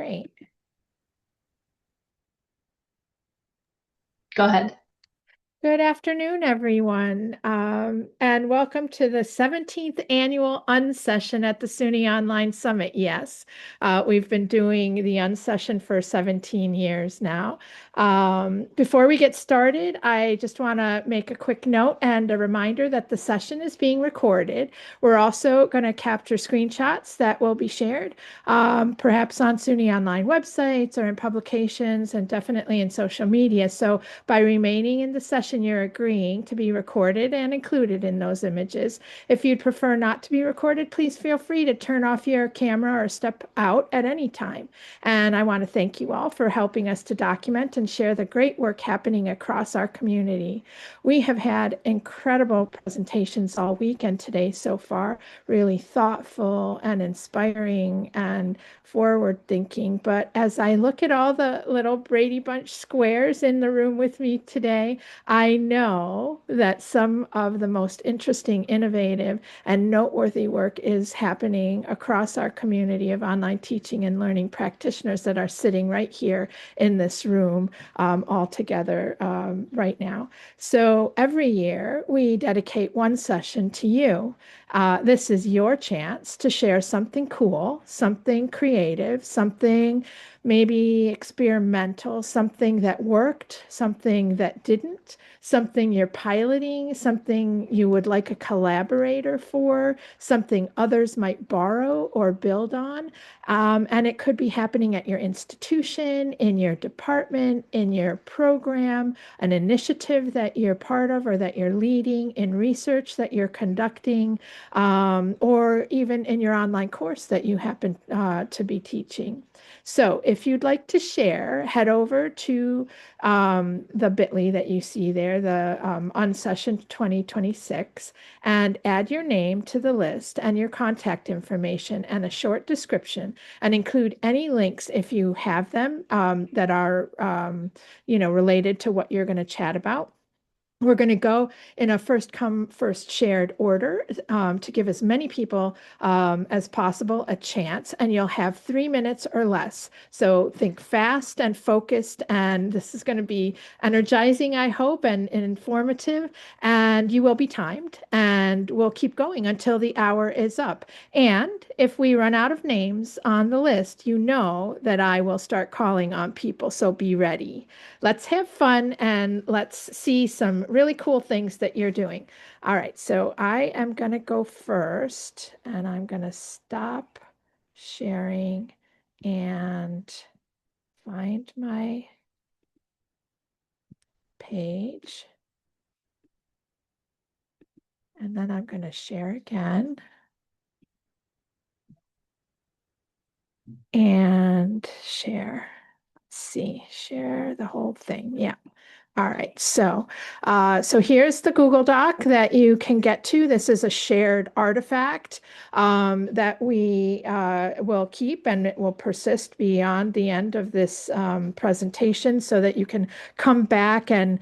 Great. Go ahead. Good afternoon, everyone, and welcome to the 17th annual Unsession at the SUNY Online Summit. Yes, we've been doing the Unsession for 17 years now. Before we get started, I just want to make a quick note and a reminder that the session is being recorded. We're also going to capture screenshots that will be shared, perhaps on SUNY Online websites or in publications and definitely in social media. So by remaining in the session, you're agreeing to be recorded and included in those images. If you'd prefer not to be recorded, please feel free to turn off your camera or step out at any time. And I want to thank you all for helping us to document and share the great work happening across our community. We have had incredible presentations all weekend today so far, really thoughtful and inspiring and forward thinking. But as I look at all the little Brady Bunch squares in the room with me today, I know that some of the most interesting, innovative, and noteworthy work is happening across our community of online teaching and learning practitioners that are sitting right here in this room all together right now. So every year we dedicate one session to you. This is your chance to share something cool, something creative, something maybe experimental, something that worked, something that didn't, something you're piloting, something you would like a collaborator for, something others might borrow or build on. And it could be happening at your institution, in your department, in your program, an initiative that you're part of or that you're leading, in research that you're conducting, or even in your online course that you happen to be teaching. So if you'd like to share, head over to the bit.ly that you see there, the Unsession 2026, and add your name to the list and your contact information and a short description, and include any links if you have them that are, related to what you're going to chat about. We're going to go in a first come, first shared order to give as many people as possible a chance, and you'll have 3 minutes or less. So think fast and focused, and this is going to be energizing, I hope, and informative, and you will be timed, and we'll keep going until the hour is up. And if we run out of names on the list, you know that I will start calling on people, so be ready. Let's have fun and let's see some really cool things that you're doing. All right, so I am going to go first and I'm going to stop sharing and find my page. And then I'm going to share again and share. Let's see, share the whole thing. Yeah. All right, so here's the Google Doc that you can get to. This is a shared artifact that we will keep, and it will persist beyond the end of this presentation so that you can come back and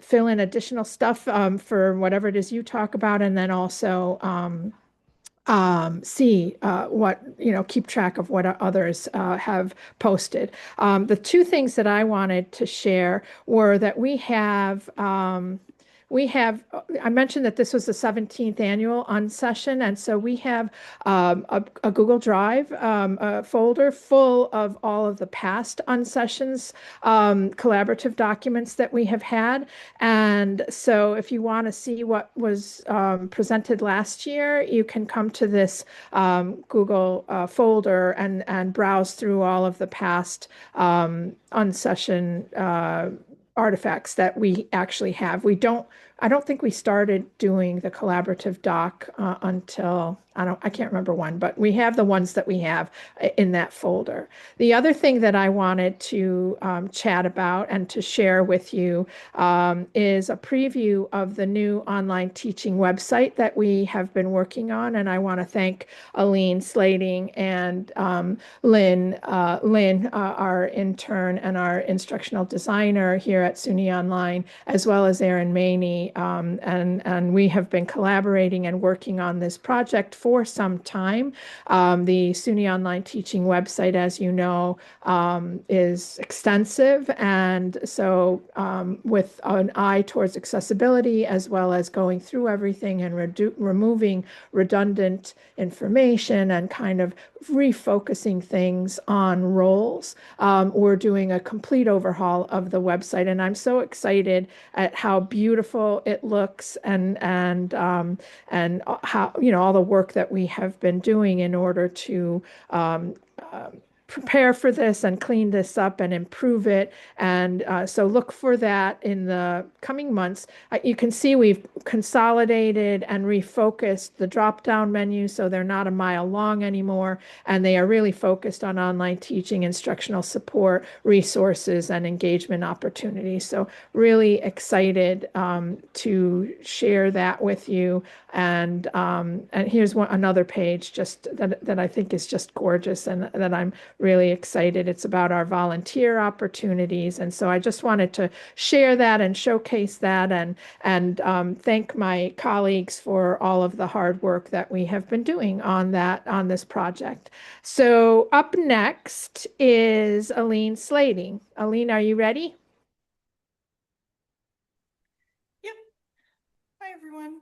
fill in additional stuff for whatever it is you talk about, and then also see what, keep track of what others have posted. The two things that I wanted to share were that I mentioned that this was the 17th annual Unsession, and so we have a Google Drive a folder full of all of the past Unsessions collaborative documents that we have had. And so if you want to see what was presented last year, you can come to this Google folder and browse through all of the past Unsession artifacts that we actually have. I don't think we started doing the collaborative doc until, I can't remember when, but we have the ones that we have in that folder. The other thing that I wanted to chat about and to share with you is a preview of the new online teaching website that we have been working on. And I want to thank Aline Slating and Lynn, our intern and our instructional designer here at SUNY Online, as well as Erin Maney SUNY, and we have been collaborating and working on this project for some time. The SUNY Online Teaching website, as you know, is extensive, and so with an eye towards accessibility as well as going through everything and removing redundant information and kind of refocusing things on roles. We're doing a complete overhaul of the website, and I'm so excited at how beautiful it looks and how, you know, all the work that we have been doing in order to prepare for this and clean this up and improve it. And so look for that in the coming months. You can see we've consolidated and refocused the drop-down menu so they're not a mile long anymore, and they are really focused on online teaching, instructional support, resources, and engagement opportunities. So really excited to share that with you. And here's another page just that I think is just gorgeous and that I'm really excited. It's about our volunteer opportunities. And so I just wanted to share that and showcase that and thank my colleagues for all of the hard work that we have been doing on this project. So up next is Aline Slating. Aline, are you ready? Yep. Hi, everyone.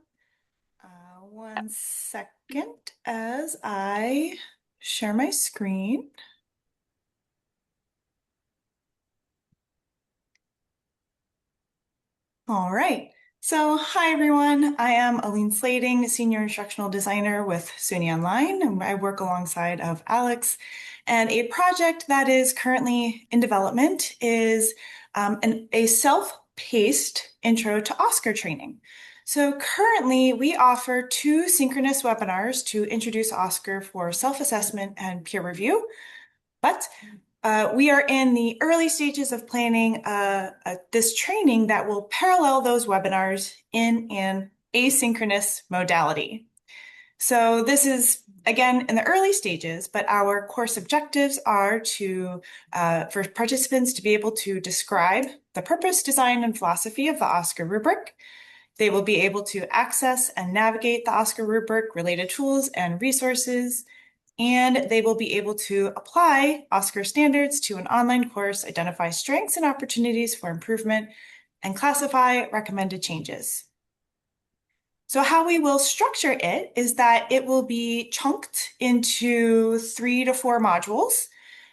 One second as I share my screen. All right. So, hi everyone. I am Aline Slating, Senior Instructional Designer with SUNY Online, and I work alongside of Alex. And a project that is currently in development is a self-paced intro to OSCAR training. So currently, we offer 2 synchronous webinars to introduce OSCAR for self-assessment and peer review. But we are in the early stages of planning this training that will parallel those webinars in an asynchronous modality. So this is, again, in the early stages, but our course objectives are for participants to be able to describe the purpose, design, and philosophy of the OSCAR rubric. They will be able to access and navigate the OSCAR rubric, related tools and resources, and they will be able to apply OSCAR standards to an online course, identify strengths and opportunities for improvement, and classify recommended changes. So how we will structure it is that it will be chunked into 3 to 4 modules,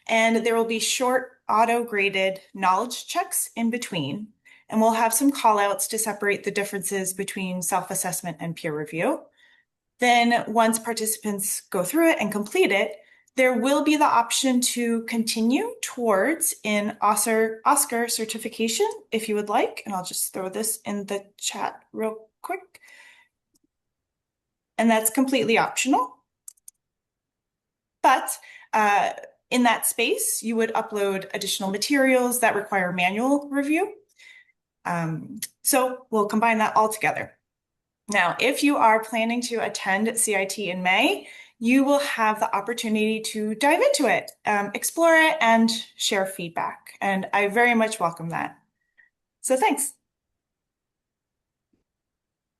and there will be short auto-graded knowledge checks in between. And we'll have some callouts to separate the differences between self-assessment and peer review. Then once participants go through it and complete it, there will be the option to continue towards an OSCAR certification if you would like. And I'll just throw this in the chat real quick. And that's completely optional. But in that space, you would upload additional materials that require manual review. So we'll combine that all together. Now, if you are planning to attend CIT in May, you will have the opportunity to dive into it, explore it, and share feedback. And I very much welcome that. So thanks.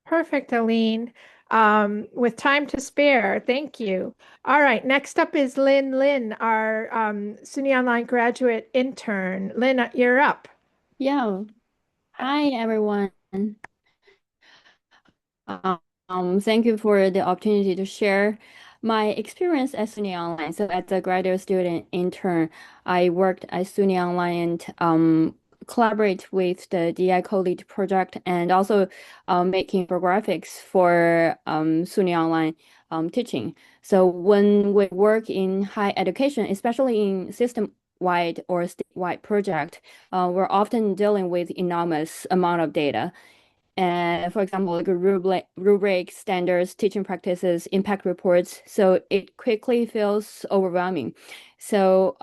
Perfect, Aline. With time to spare, thank you. All right, next up is Lynn, our SUNY Online graduate intern. Lynn, you're up. Yeah. Hi, everyone. Thank you for the opportunity to share my experience at SUNY Online. So as a graduate student intern, I worked at SUNY Online and collaborate with the DI Co-Lead project and also making infographics for SUNY Online teaching. So when we work in higher education, especially in system-wide or statewide project, we're often dealing with enormous amount of data. And for example, like rubric standards, teaching practices, impact reports. So it quickly feels overwhelming. So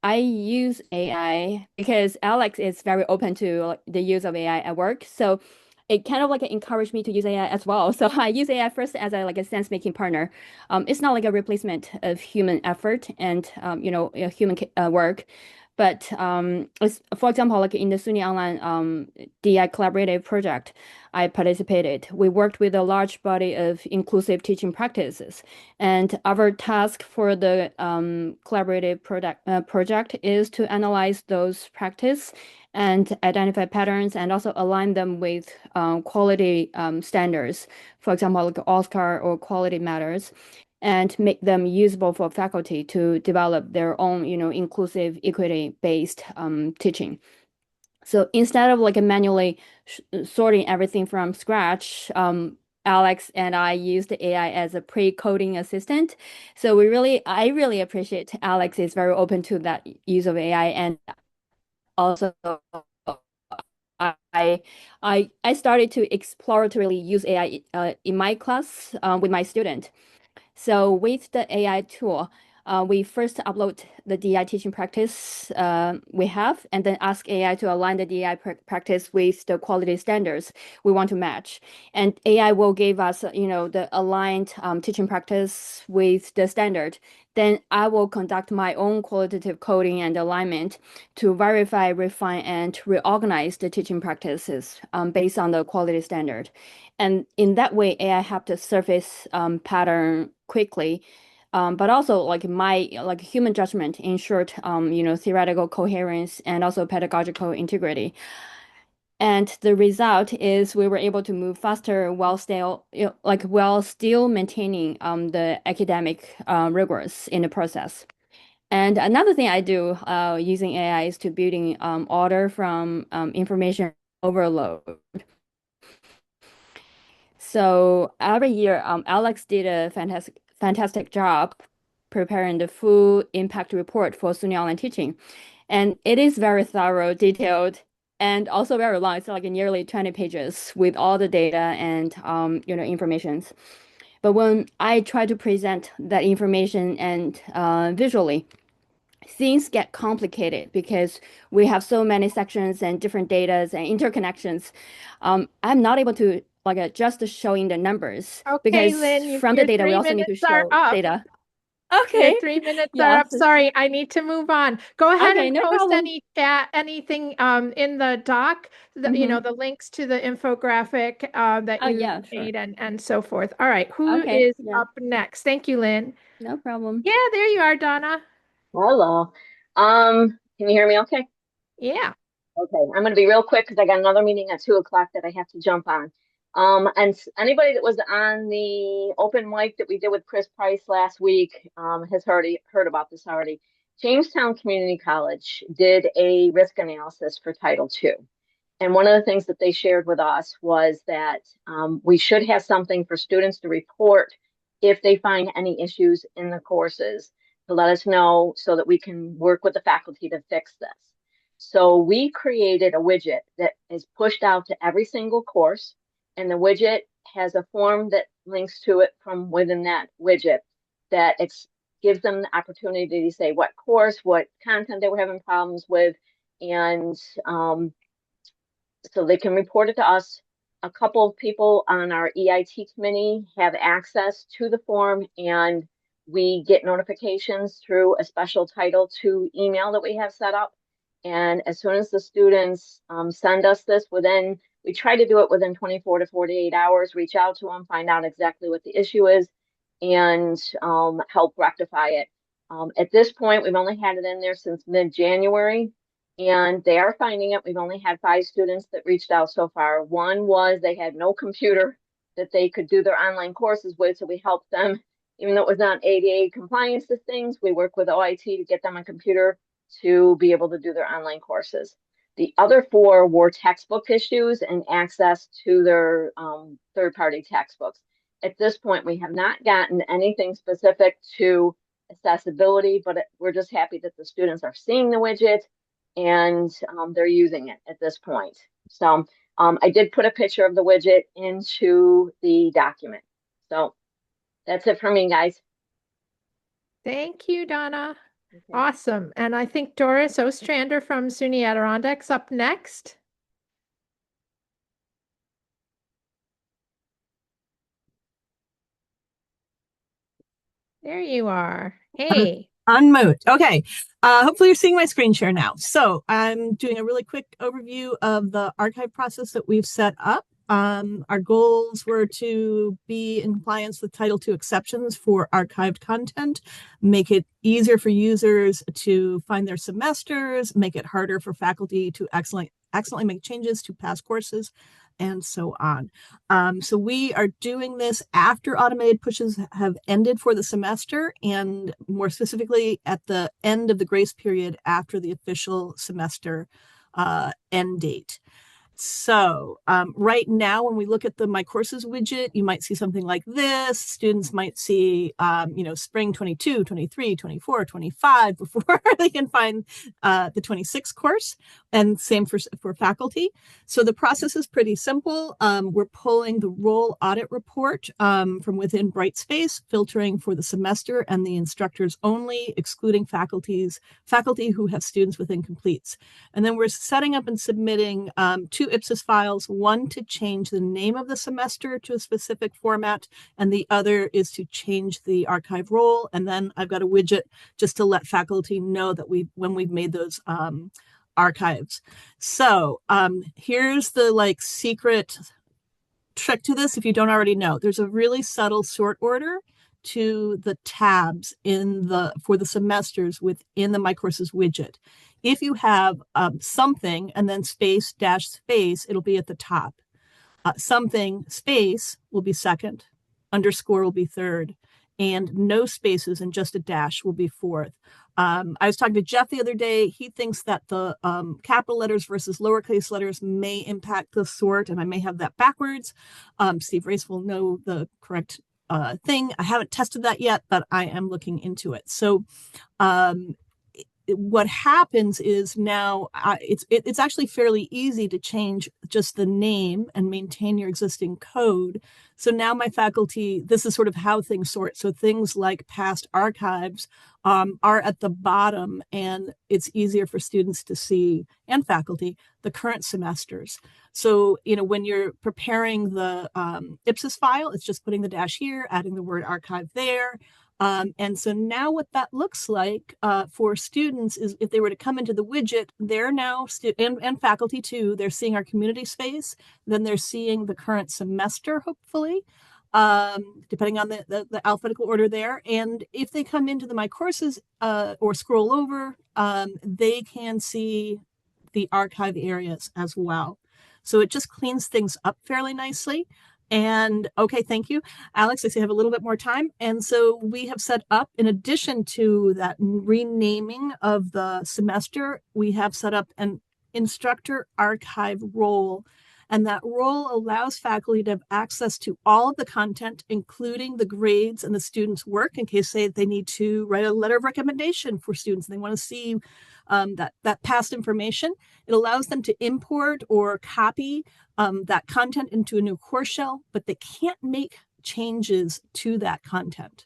I use AI because Alex is very open to the use of AI at work. So it kind of like encouraged me to use AI as well. So I use AI first as a sense-making partner. It's not like a replacement of human effort and human work. But for example, like in the SUNY Online DI collaborative project I participated, we worked with a large body of inclusive teaching practices. And our task for the collaborative project is to analyze those practice and identify patterns and also align them with quality standards. For example, like Oscar or Quality Matters, and make them usable for faculty to develop their own, inclusive, equity-based teaching. So instead of like manually sorting everything from scratch, Alex and I used AI as a pre-coding assistant. So I really appreciate Alex is very open to that use of AI, and also I I started to exploratorily use AI in my class with my student. So with the AI tool, we first upload the DI teaching practice we have, and then ask AI to align the DI practice with the quality standards we want to match. And AI will give us, the aligned teaching practice with the standard. Then I will conduct my own qualitative coding and alignment to verify, refine, and reorganize the teaching practices based on the quality standard. And in that way, AI helped to surface pattern quickly, but also like my like human judgment ensured theoretical coherence and also pedagogical integrity. And the result is we were able to move faster while still while still maintaining the academic rigors in the process. And another thing I do using AI is to building order from information overload. So every year, Alex did a fantastic job preparing the full impact report for SUNY Online Teaching. And it is very thorough, detailed, and also very long. It's like nearly 20 pages with all the data and informations. But when I try to present that information and visually, things get complicated because we have so many sections and different datas and interconnections. I'm not able to like just showing the numbers Okay, because Lynn, from the your data we three also need to minutes are show up. data. Your Okay. 3 minutes are Yes. up. Sorry, I need to move on. Go ahead Okay, and no post problem. any chat, anything in the doc, Mm-hmm. the links to the infographic that Oh you yeah, sure. made and so forth. All right, who Okay, is yeah, up next? Thank you, Lynn. no problem. Yeah, there you are, Donna. Hello. Can you hear me okay? Yeah. Okay, I'm going to be real quick because I got another meeting at 2 o'clock that I have to jump on. Anybody that was on the open mic that we did with Chris Price last week has already heard about this already. Jamestown Community College did a risk analysis for Title II. And one of the things that they shared with us was that we should have something for students to report if they find any issues in the courses to let us know so that we can work with the faculty to fix this. So we created a widget that is pushed out to every single course, and the widget has a form that links to it from within that widget that gives them the opportunity to say what course, what content they were having problems with, and so they can report it to us. A couple of people on our EIT committee have access to the form, and we get notifications through a special Title II email that we have set up. And as soon as the students send us this we try to do it within 24 to 48 hours, reach out to them, find out exactly what the issue is, and help rectify it. At this point, we've only had it in there since mid-January, and they are finding it. We've only had 5 students that reached out so far. One was they had no computer that they could do their online courses with, so we helped them. Even though it was not ADA compliance to things, we work with OIT to get them a computer to be able to do their online courses. The other 4 were textbook issues and access to their third-party textbooks. At this point, we have not gotten anything specific to accessibility, but we're just happy that the students are seeing the widget and they're using it at this point. So I did put a picture of the widget into the document. So that's it for me, guys. Thank you, Donna. Okay. Awesome. And I think Doris Ostrander from SUNY Adirondacks up next. There you are. Um, Hey. Unmute. Okay. Hopefully you're seeing my screen share now. So I'm doing a really quick overview of the archive process that we've set up. Our goals were to be in compliance with Title II exceptions for archived content, make it easier for users to find their semesters, make it harder for faculty to accidentally make changes to past courses, and so on. So we are doing this after automated pushes have ended for the semester, and more specifically at the end of the grace period after the official semester end date. So right now, when we look at the My Courses widget, you might see something like this. Students might see, spring 22, 23, 24, 25 before they can find the 26 course, and same for faculty. So the process is pretty simple. We're pulling the role audit report from within Brightspace, filtering for the semester and the instructors only, excluding faculty who have students with incompletes. And then we're setting up and submitting two IPSIS files, one to change the name of the semester to a specific format, and the other is to change the archive role. And then I've got a widget just to let faculty know that when we've made those archives. So here's the secret trick to this if you don't already know. There's a really subtle sort order to the tabs for the semesters within the My Courses widget. If you have something and then space dash space, it'll be at the top. Something space will be second, underscore will be third, and no spaces and just a dash will be fourth. I was talking to Jeff the other day. He thinks that the capital letters versus lowercase letters may impact the sort, and I may have that backwards. Steve Race will know the correct thing. I haven't tested that yet, but I am looking into it. So what happens is now it's actually fairly easy to change just the name and maintain your existing code. So now my faculty, this is sort of how things sort. So things like past archives are at the bottom, and it's easier for students to see, and faculty, the current semesters. So, when you're preparing the IPSIS file, it's just putting the dash here, adding the word archive there. And so now what that looks like for students is if they were to come into the widget, they're now, and faculty too, they're seeing our community space, then they're seeing the current semester, hopefully, depending on the alphabetical order there. And if they come into the My Courses or scroll over, they can see the archive areas as well. So it just cleans things up fairly nicely. And okay, thank you, Alex. I see I have a little bit more time. And so we have set up, in addition to that renaming of the semester, we have set up an instructor archive role. And that role allows faculty to have access to all of the content, including the grades and the students' work, in case they need to write a letter of recommendation for students and they want to see that past information. It allows them to import or copy that content into a new course shell, but they can't make changes to that content.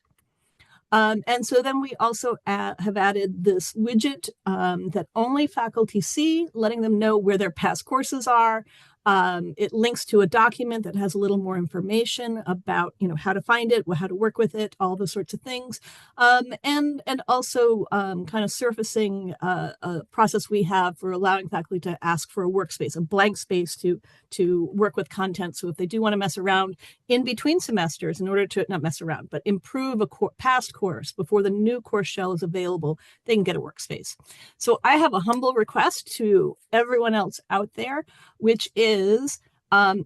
And so then we also have added this widget that only faculty see, letting them know where their past courses are. It links to a document that has a little more information about, how to find it, how to work with it, all those sorts of things. And also kind of surfacing a process we have for allowing faculty to ask for a workspace, a blank space to work with content. So if they do want to mess around in between semesters, in order to not mess around, but improve a past course before the new course shell is available, they can get a workspace. So I have a humble request to everyone else out there, which is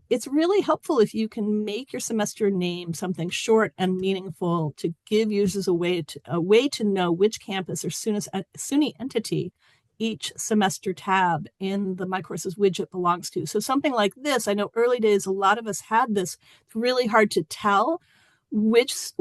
it's really helpful if you can make your semester name something short and meaningful to give users a way to know which campus or SUNY entity each semester tab in the My Courses widget belongs to. So something like this, I know early days, a lot of us had this. It's really hard to tell which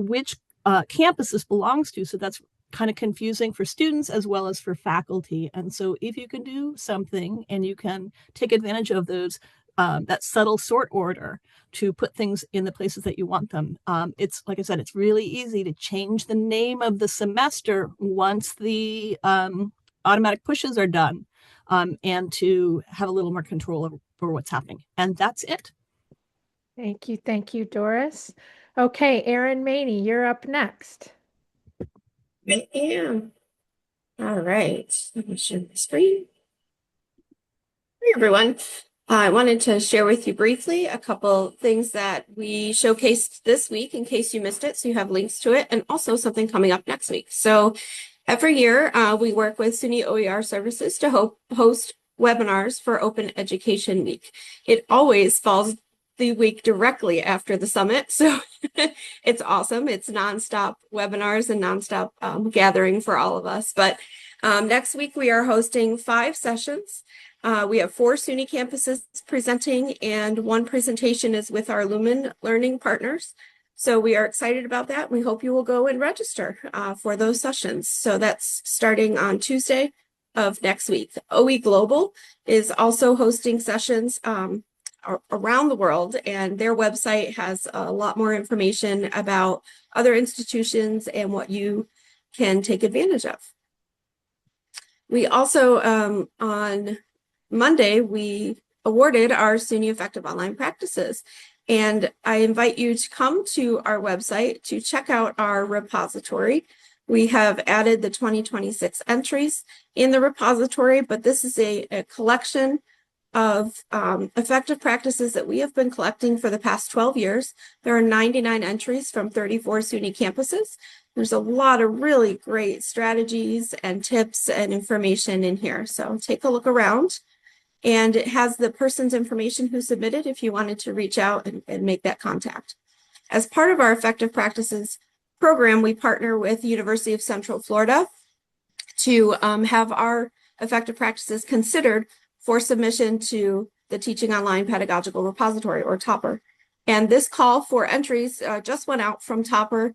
campus this belongs to. So that's kind of confusing for students as well as for faculty. And so if you can do something and you can take advantage of those, that subtle sort order to put things in the places that you want them. It's, like I said, it's really easy to change the name of the semester once the automatic pushes are done, and to have a little more control over what's happening. And that's it. Thank you. Thank you, Doris. Okay, Erin Maney, you're up next. I am. All right, let me share the screen. Hey everyone. I wanted to share with you briefly a couple things that we showcased this week in case you missed it, so you have links to it, and also something coming up next week. So every year we work with SUNY OER Services to host webinars for Open Education Week. It always falls the week directly after the summit, so it's awesome. It's nonstop webinars and nonstop gathering for all of us. But next week we are hosting 5 sessions. We have 4 SUNY campuses presenting, and 1 presentation is with our Lumen Learning partners. So we are excited about that. We hope you will go and register for those sessions. So that's starting on Tuesday of next week. OE Global is also hosting sessions around the world, and their website has a lot more information about other institutions and what you can take advantage of. We also, on Monday, we awarded our SUNY Effective Online Practices. And I invite you to come to our website to check out our repository. We have added the 2026 entries in the repository, but this is a collection of effective practices that we have been collecting for the past 12 years. There are 99 entries from 34 SUNY campuses. There's a lot of really great strategies and tips and information in here. So take a look around. And it has the person's information who submitted if you wanted to reach out and make that contact. As part of our Effective Practices program, we partner with the University of Central Florida to have our effective practices considered for submission to the Teaching Online Pedagogical Repository, or TOPR. And this call for entries just went out from TOPR,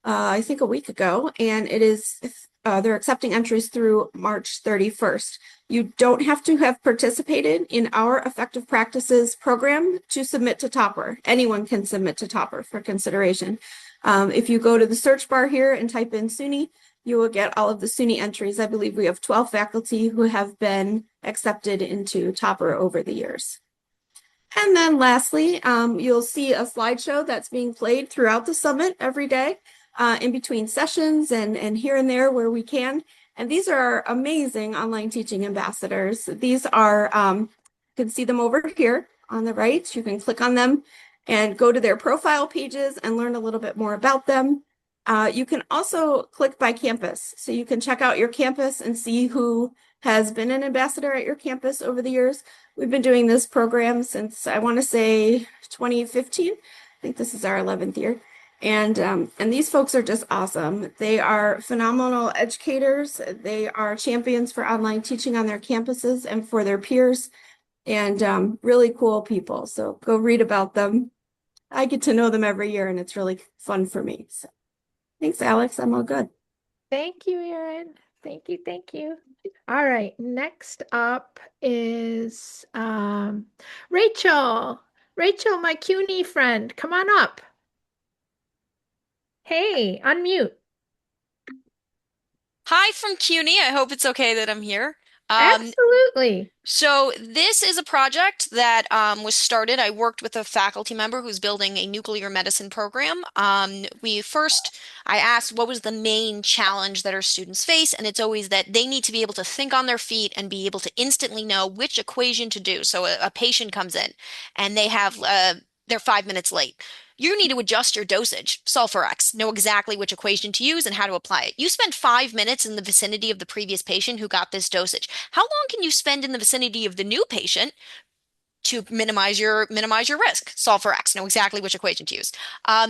I think a week ago, and it is they're accepting entries through March 31st. You don't have to have participated in our Effective Practices program to submit to TOPR. Anyone can submit to TOPR for consideration. If you go to the search bar here and type in SUNY, you will get all of the SUNY entries. I believe we have 12 faculty who have been accepted into TOPR over the years. And then lastly, you'll see a slideshow that's being played throughout the summit every day. In between sessions and here and there where we can. And these are our amazing online teaching ambassadors. These are, you can see them over here on the right. You can click on them and go to their profile pages and learn a little bit more about them. You can also click by campus. So you can check out your campus and see who has been an ambassador at your campus over the years. We've been doing this program since, I want to say, 2015. I think this is our 11th year. And these folks are just awesome. They are phenomenal educators. They are champions for online teaching on their campuses and for their peers, and really cool people. So go read about them. I get to know them every year, and it's really fun for me. So thanks, Alex. I'm all good. Thank you, Erin. Thank you. Thank you. All right. Next up is Rachel. Rachel, my CUNY friend. Come on up. Hey, unmute. Hi from CUNY. I hope it's okay that I'm here. Absolutely. So this is a project that was started. I worked with a faculty member who's building a nuclear medicine program. I asked what was the main challenge that our students face, and it's always that they need to be able to think on their feet and be able to instantly know which equation to do. So a patient comes in and they're 5 minutes late. You need to adjust your dosage, solve for X, know exactly which equation to use and how to apply it. You spend 5 minutes in the vicinity of the previous patient who got this dosage. How long can you spend in the vicinity of the new patient to minimize your risk? Solve for X, know exactly which equation to use. A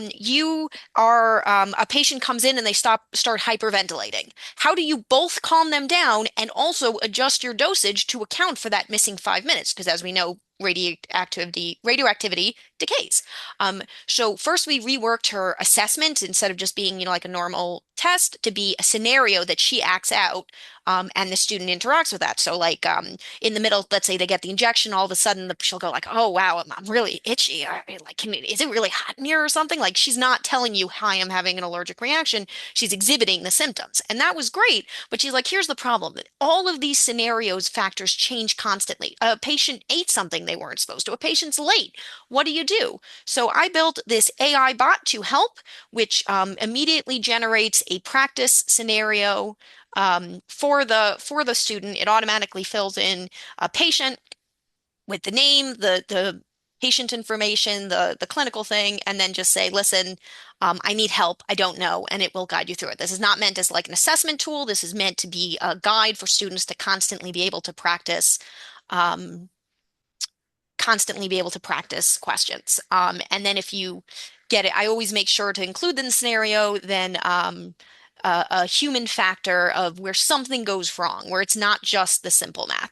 patient comes in and they start hyperventilating. How do you both calm them down and also adjust your dosage to account for that missing 5 minutes? Because as we know, radioactivity decays. So first we reworked her assessment instead of just being, like a normal test to be a scenario that she acts out, and the student interacts with that. So in the middle, let's say they get the injection, all of a sudden she'll go like, oh wow, I'm really itchy. Is it really hot in here or something? Like she's not telling you, hi, I'm having an allergic reaction. She's exhibiting the symptoms. And that was great. But she's like, here's the problem. All of these scenarios factors change constantly. A patient ate something they weren't supposed to. A patient's late. What do you do? So I built this AI bot to help, which immediately generates a practice scenario For the student, it automatically fills in a patient with the name, the patient information, the clinical thing, and then just say, listen, I need help. I don't know, and it will guide you through it. This is not meant as like an assessment tool. This is meant to be a guide for students to constantly be able to practice, questions. And then if you get it, I always make sure to include in the scenario then a human factor of where something goes wrong, where it's not just the simple math.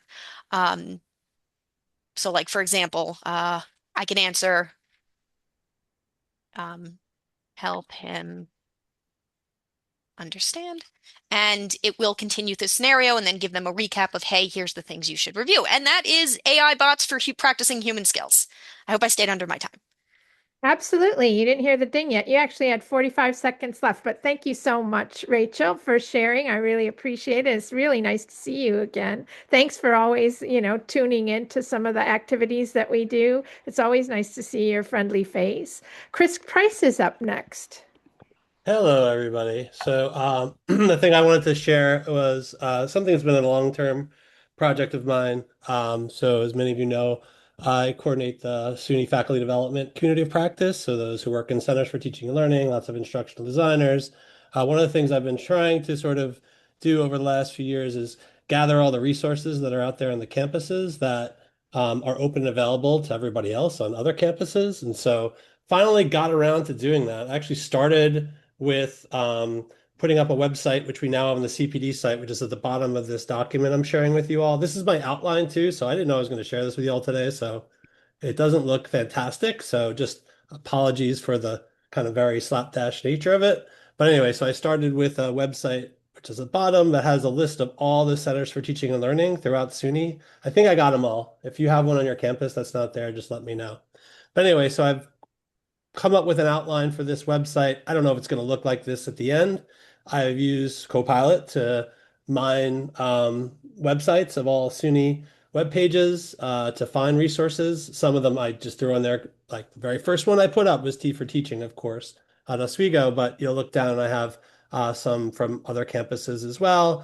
So like, for example, I can answer, help him understand, and it will continue the scenario and then give them a recap of, hey, here's the things you should review. And that is AI bots for practicing human skills. I hope I stayed under my time. Absolutely. You didn't hear the ding yet. You actually had 45 seconds left, but thank you so much, Rachel, for sharing. I really appreciate it. It's really nice to see you again. Thanks for always, tuning in to some of the activities that we do. It's always nice to see your friendly face. Chris Price is up next. Hello, everybody. So the thing I wanted to share was something that's been a long-term project of mine. So as many of you know, I coordinate the SUNY faculty development community of practice. So those who work in centers for teaching and learning, lots of instructional designers. One of the things I've been trying to sort of do over the last few years is gather all the resources that are out there on the campuses that are open and available to everybody else on other campuses. And so finally got around to doing that. I actually started with putting up a website, which we now have on the CPD site, which is at the bottom of this document I'm sharing with you all. This is my outline too, so I didn't know I was going to share this with you all today, so it doesn't look fantastic. So just apologies for the kind of very slapdash nature of it. But anyway, so I started with a website, which is at the bottom, that has a list of all the centers for teaching and learning throughout SUNY. I think I got them all. If you have one on your campus that's not there, just let me know. But anyway, so I've come up with an outline for this website. I don't know if it's going to look like this at the end. I've used Copilot to mine websites of all SUNY web pages to find resources. Some of them I just threw on there. Like the very first one I put up was T for Teaching, of course, at Oswego, but you'll look down and I have some from other campuses as well,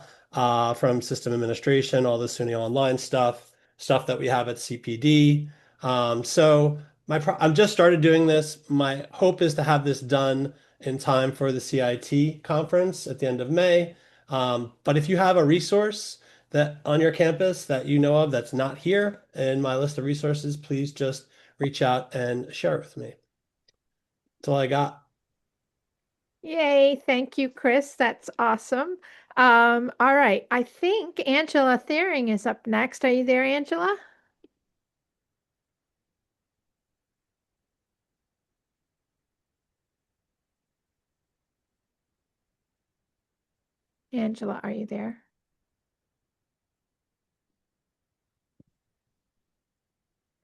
from system administration, all the SUNY online stuff that we have at CPD. So I'm just started doing this. My hope is to have this done in time for the CIT conference at the end of May. But if you have a resource that on your campus that you know of that's not here in my list of resources, please just reach out and share it with me. That's all I got. Yay. Thank you, Chris. That's awesome. All right. I think Angela Thering is up next. Are you there, Angela? Angela, are you there?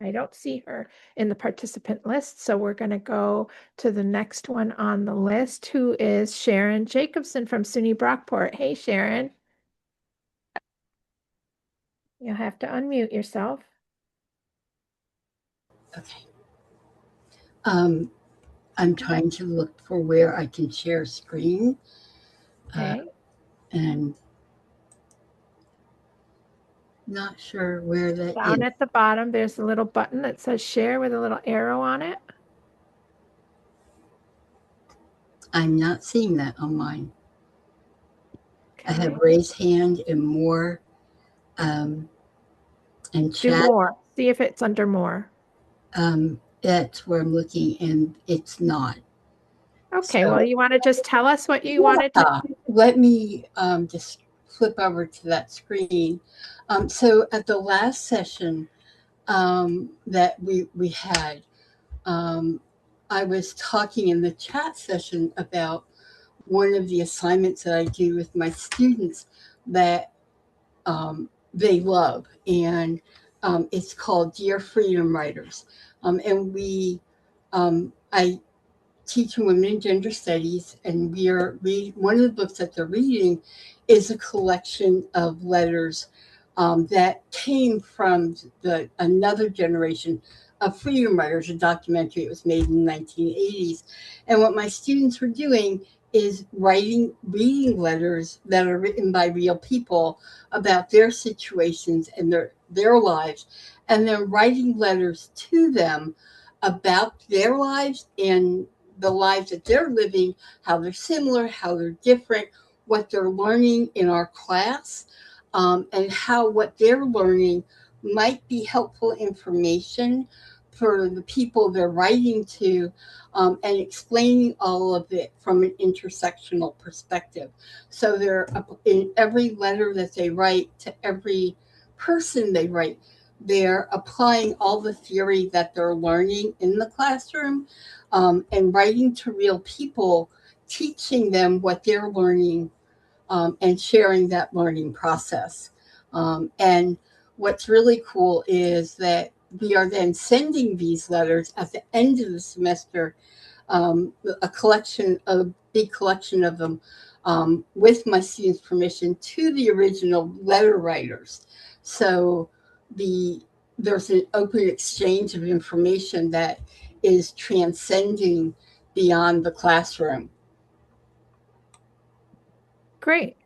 I don't see her in the participant list, so we're going to go to the next one on the list, who is Sharon Jacobson from SUNY Brockport. Hey, Sharon. You'll have to unmute yourself. Okay. I'm trying to look for where I can share screen. Okay. And not sure where that Down is. at the bottom, there's a little button that says share with a little arrow on it. I'm not seeing that on mine. Okay. I have raise hand and more, and Do chat. more. See if it's under more. That's where I'm looking, and it's not. Okay, So, well, you want to just tell us what you wanted to do? Let me just flip over to that screen. So at the last session that we had, I was talking in the chat session about one of the assignments that I do with my students that they love, and it's called Dear Freedom Writers. And I teach women and gender studies, and one of the books that they're reading is a collection of letters that came from another generation of freedom writers, a documentary. It was made in the 1980s. And what my students were doing is reading letters that are written by real people about their situations and their lives, and then writing letters to them about their lives and the lives that they're living, how they're similar, how they're different, what they're learning in our class, and how what they're learning might be helpful information for the people they're writing to, and explaining all of it from an intersectional perspective. So they're in every letter that they write to every person they write, they're applying all the theory that they're learning in the classroom, and writing to real people, teaching them what they're learning, and sharing that learning process. And what's really cool is that we are then sending these letters at the end of the semester, a big collection of them, with my students' permission, to the original letter writers. So there's an open exchange of information that is transcending beyond the classroom. Great.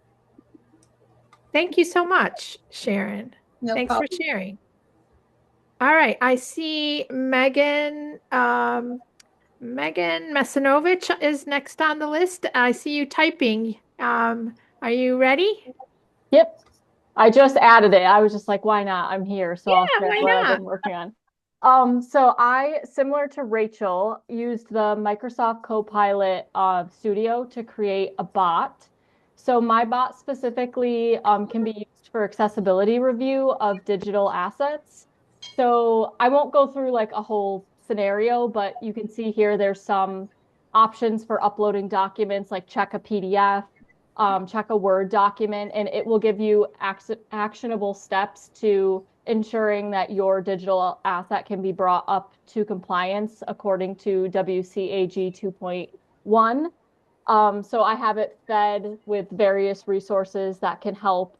Thank you so much, Sharon. No Thanks problem. for sharing. All right, I see Megan Mesinovich is next on the list. I see you typing. Are you ready? Yep. I just added it. I was just like, why not? I'm here, so I'll Yeah, share why what I've not? been working on. So I, similar to Rachel, used the Microsoft Copilot Studio to create a bot. So my bot specifically can be used for accessibility review of digital assets. So I won't go through like a whole scenario, but you can see here there's some options for uploading documents, like check a PDF, check a Word document, and it will give you actionable steps to ensuring that your digital asset can be brought up to compliance according to WCAG 2.1. So I have it fed with various resources that can help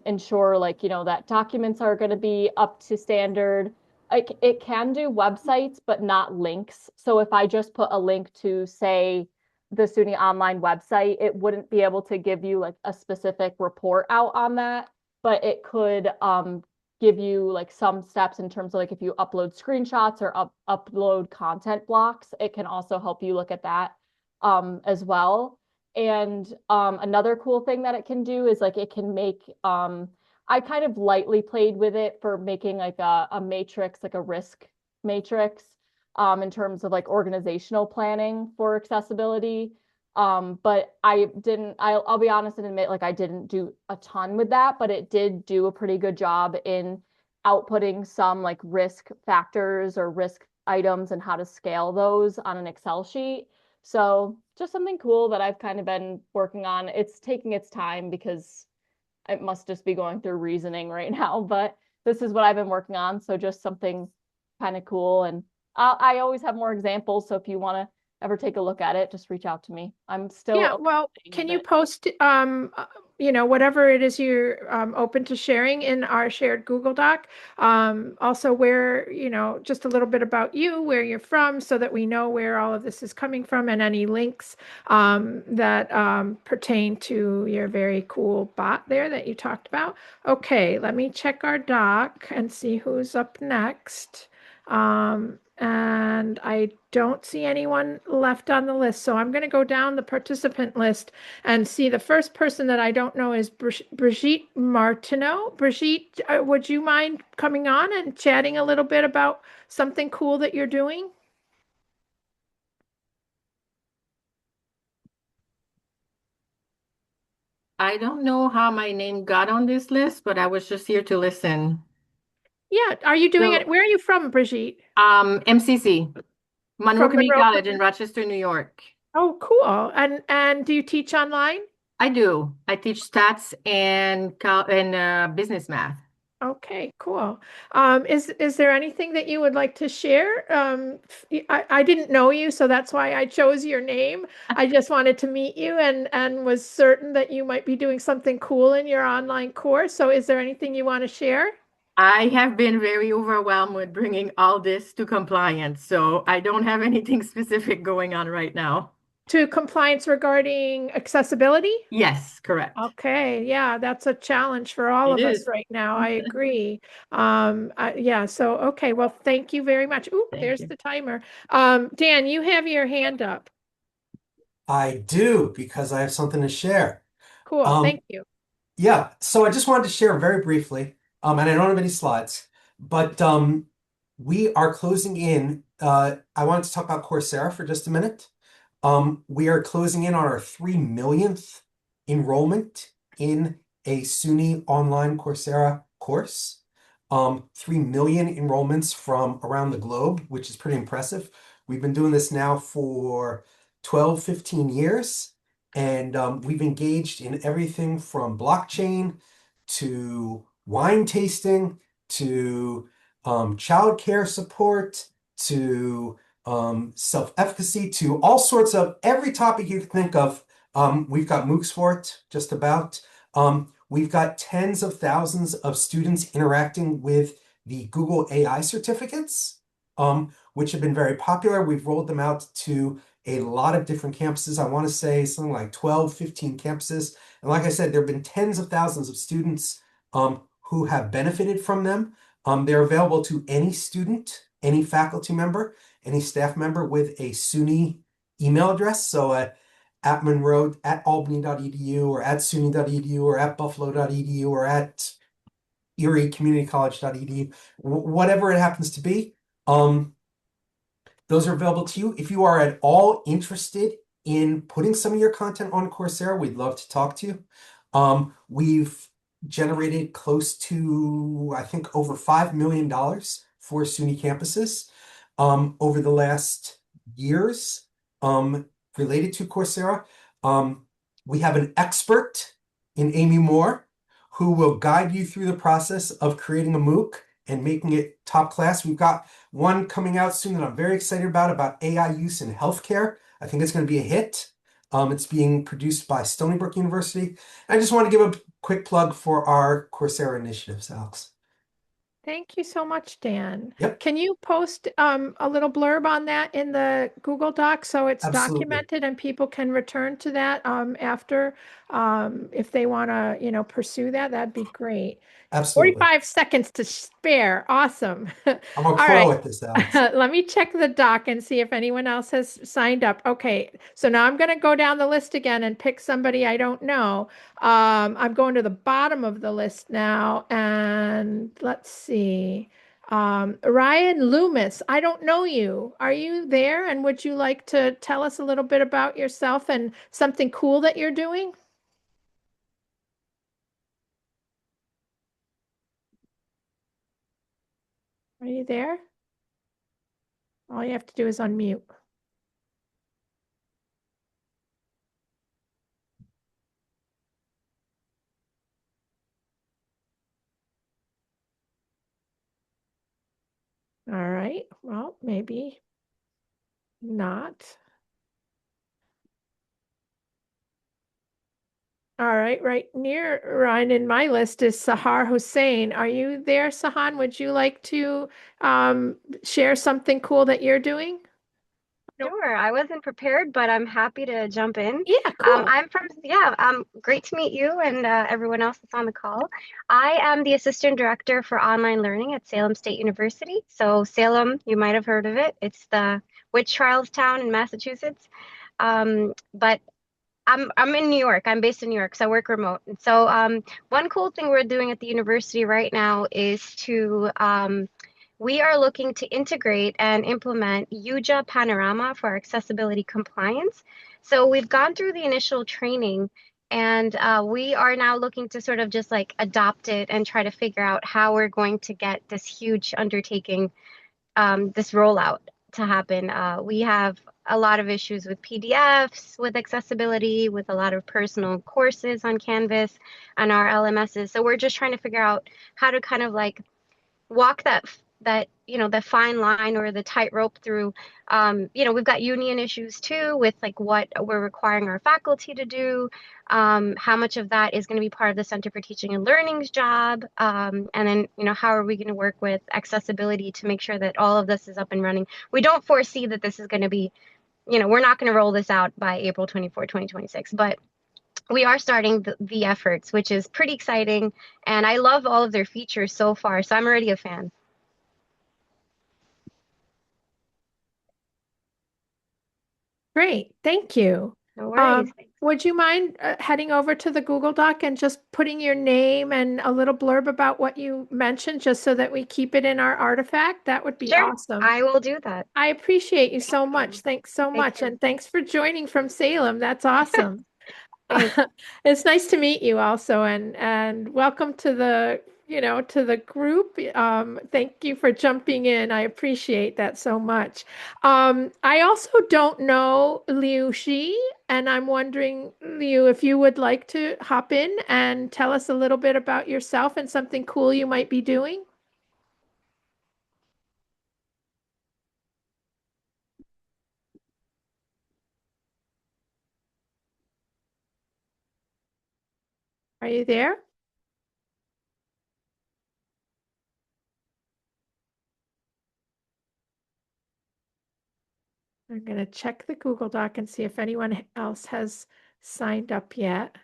ensure, like, that documents are going to be up to standard. It can do websites, but not links. So if I just put a link to, say, the SUNY online website, it wouldn't be able to give you like a specific report out on that, but it could give you like some steps in terms of like if you upload screenshots or upload content blocks, it can also help you look at that as well. And another cool thing that it can do is like it can make I kind of lightly played with it for making like a matrix, like a risk matrix, in terms of like organizational planning for accessibility. But I'll be honest and admit, like, I didn't do a ton with that, but it did do a pretty good job in outputting some like risk factors or risk items and how to scale those on an Excel sheet. So just something cool that I've kind of been working on. It's taking its time because it must just be going through reasoning right now, but this is what I've been working on. So just something kind of cool. And I always have more examples. So if you want to ever take a look at it, just reach out to me. I'm still Yeah, well, can you it. post, whatever it is you're open to sharing in our shared Google Doc? Also where, just a little bit about you, where you're from, so that we know where all of this is coming from, and any links that pertain to your very cool bot there that you talked about. Okay, let me check our doc and see who's up next. And I don't see anyone left on the list. So I'm going to go down the participant list and see. The first person that I don't know is Brigitte Martineau. Brigitte, would you mind coming on and chatting a little bit about something cool that you're doing? I don't know how my name got on this list, but I was just here to listen. Yeah, are you doing So, it? Where are you from, Brigitte? MCC, Monroe From Community Monroe. College in Rochester, New York. Oh, cool. And do you teach online? I do. I teach stats and business math. Okay, cool. Is there anything that you would like to share? I didn't know you, so that's why I chose your name. I just wanted to meet you and was certain that you might be doing something cool in your online course. So is there anything you want to share? I have been very overwhelmed with bringing all this to compliance, so I don't have anything specific going on right now. to compliance regarding accessibility? Yes, correct. Okay, yeah, that's a challenge for all It of us is. right now. I agree. Yeah, so okay, well, thank you very much. Ooh, Thank there's you. the timer. Dan, you have your hand up. I do because I have something to share. Cool, Um, thank you. yeah, so I just wanted to share very briefly, and I don't have any slides, but we are closing in. I wanted to talk about Coursera for just a minute. We are closing in on our 3 millionth enrollment in a SUNY online Coursera course. 3 million enrollments from around the globe, which is pretty impressive. We've been doing this now for 12, 15 years, and we've engaged in everything from blockchain to wine tasting to childcare support to self-efficacy to all sorts of every topic you can think of. We've got MOOCs for it, just about. We've got tens of thousands of students interacting with the Google AI certificates, which have been very popular. We've rolled them out to a lot of different campuses. I want to say something like 12, 15 campuses. And like I said, there have been tens of thousands of students who have benefited from them. They're available to any student, any faculty member, any staff member with a SUNY email address. So at Monroe, at albany.edu, or at suny.edu, or at buffalo.edu, or at eriecommunitycollege.edu, whatever it happens to be. Those are available to you. If you are at all interested in putting some of your content on Coursera, we'd love to talk to you. We've generated close to, I think, over $5 million for SUNY campuses over the last years related to Coursera. We have an expert in Amy Moore who will guide you through the process of creating a MOOC and making it top class. We've got one coming out soon that I'm very excited about AI use in healthcare. I think it's going to be a hit. It's being produced by Stony Brook University. I just want to give a quick plug for our Coursera initiatives, Alex. Thank you so much, Dan. Yep. Can you post a little blurb on that in the Google Doc so it's Absolutely. documented and people can return to that after if they want to, pursue that, that'd be great. Absolutely. 45 seconds to spare. Awesome. I'm a All pro right. at this, Alex. Let me check the doc and see if anyone else has signed up. Okay, so now I'm going to go down the list again and pick somebody I don't know. I'm going to the bottom of the list now, and let's see. Ryan Loomis, I don't know you. Are you there? And would you like to tell us a little bit about yourself and something cool that you're doing? Are you there? All you have to do is unmute. All right. Well, maybe not. All right. Right near Ryan in my list is Sahar Hussein. Are you there, Sahan? Would you like to share something cool that you're doing? Sure, I wasn't prepared, but I'm happy to jump in. Yeah, cool. Great to meet you and everyone else that's on the call. I am the Assistant Director for Online Learning at Salem State University. So Salem, you might have heard of it. It's the witch trials town in Massachusetts. But I'm in New York. I'm based in New York, so I work remote. And so one cool thing we're doing at the university right now is to we are looking to integrate and implement UJA Panorama for our accessibility compliance. So we've gone through the initial training and we are now looking to sort of just like adopt it and try to figure out how we're going to get this huge undertaking, this rollout to happen. We have a lot of issues with PDFs, with accessibility, with a lot of personal courses on Canvas and our LMSs. So we're just trying to figure out how to kind of like walk that the fine line or the tightrope through. We've got union issues too with like what we're requiring our faculty to do, how much of that is going to be part of the Center for Teaching and Learning's job, and then how are we going to work with accessibility to make sure that all of this is up and running. We don't foresee that this is going to be we're not going to roll this out by April 24, 2026, but we are starting the efforts, which is pretty exciting. And I love all of their features so far. So I'm already a fan. Great. Thank you. No worries. Would you mind heading over to the Google Doc and just putting your name and a little blurb about what you mentioned, just so that we keep it in our artifact? That would be Sure, awesome. I will do that. I appreciate you so much. Thanks so much. And thanks for joining from Salem. That's awesome. It's nice to meet you also, and welcome to the to the group. Thank you for jumping in. I appreciate that so much. I also don't know Liu Shi, and I'm wondering, Liu, if you would like to hop in and tell us a little bit about yourself and something cool you might be doing. Are you there? I'm going to check the Google Doc and see if anyone else has signed up yet.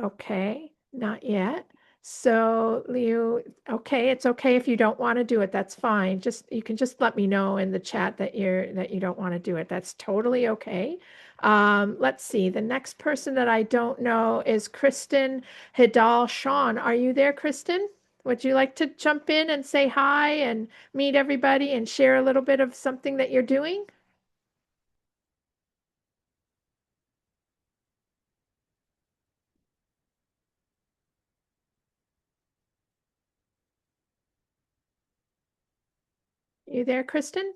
Okay, not yet. So, Liu, okay, it's okay if you don't want to do it. That's fine. You can just let me know in the chat that you don't want to do it. That's totally okay. Let's see. The next person that I don't know is Kristen Hidal Sean. Are you there, Kristen? Would you like to jump in and say hi and meet everybody and share a little bit of something that you're doing? You there, Kristen?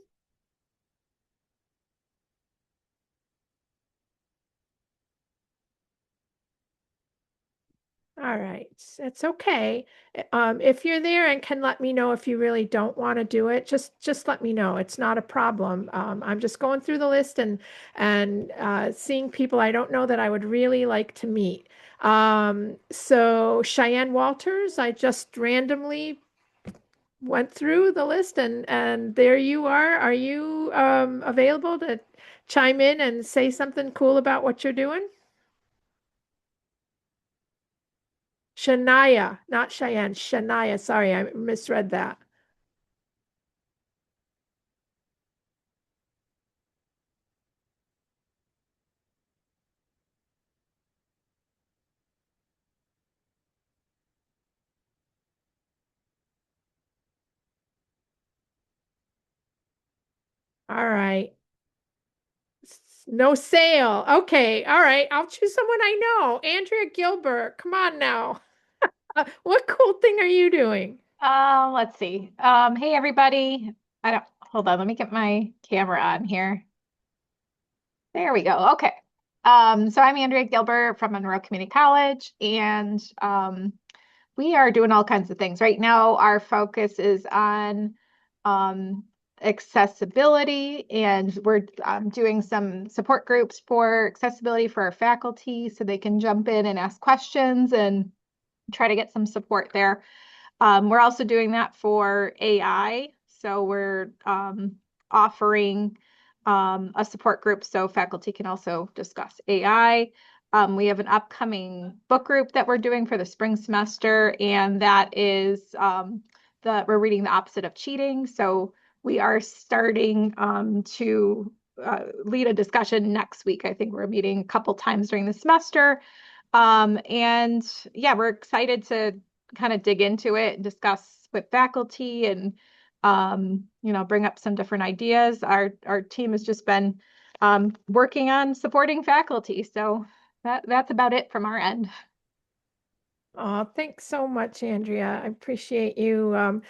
All right, it's okay. If you're there and can let me know if you really don't want to do it, just let me know. It's not a problem. I'm just going through the list and seeing people I don't know that I would really like to meet. So Cheyenne Walters, I just randomly went through the list and there you are. Are you available to chime in and say something cool about what you're doing? Shania, not Cheyenne, Shania. Sorry, I misread that. All right. No sale. Okay. All right. I'll choose someone I know. Andrea Gilbert. Come on now. What cool thing are you doing? Let's see. Hey everybody. Hold on, let me get my camera on here. There we go. Okay. So I'm Andrea Gilbert from Monroe Community College, and we are doing all kinds of things. Right now, our focus is on accessibility, and we're doing some support groups for accessibility for our faculty so they can jump in and ask questions and try to get some support there. We're also doing that for AI. So we're offering a support group so faculty can also discuss AI. We have an upcoming book group that we're doing for the spring semester, and that is we're reading The Opposite of Cheating. So we are starting to lead a discussion next week. I think we're meeting a couple times during the semester. And yeah, we're excited to kind of dig into it and discuss with faculty and bring up some different ideas. Our team has just been working on supporting faculty. So that's about it from our end. Oh, thanks so much, Andrea. I appreciate you.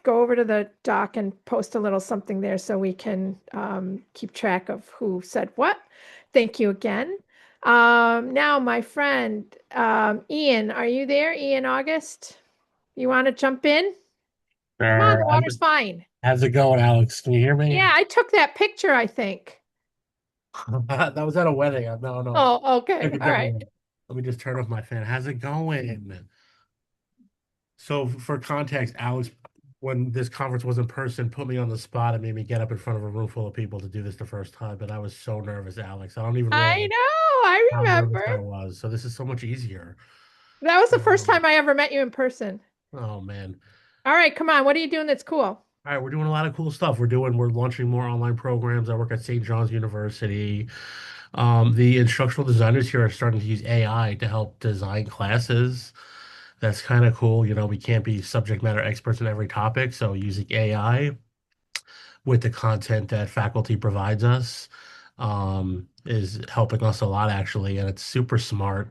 Go over to the doc and post a little something there so we can keep track of who said what. Thank you again. Now, my friend Ian, are you there? Ian August, you want to jump in? Come on, the water's fine. How's it going, Alex? Can you hear me? Yeah, I took that picture, I think. That was at a wedding. No, no. Oh, okay. Took a All right. different one. Let me just turn off my fan. How's it going? So for context, Alex when this conference was in person, put me on the spot and made me get up in front of a room full of people to do this the first time. But I was so nervous, Alex. I don't even I realize know, I how nervous remember. I was. So this is so much easier. That was the first Um, time I ever met you in person. oh man. All right, come on. What are you doing that's cool? All right, we're doing a lot of cool stuff. We're launching more online programs. I work at St. John's University. The instructional designers here are starting to use AI to help design classes. That's kind of cool. You know, we can't be subject matter experts in every topic, so using AI with the content that faculty provides us is helping us a lot actually, and it's super smart.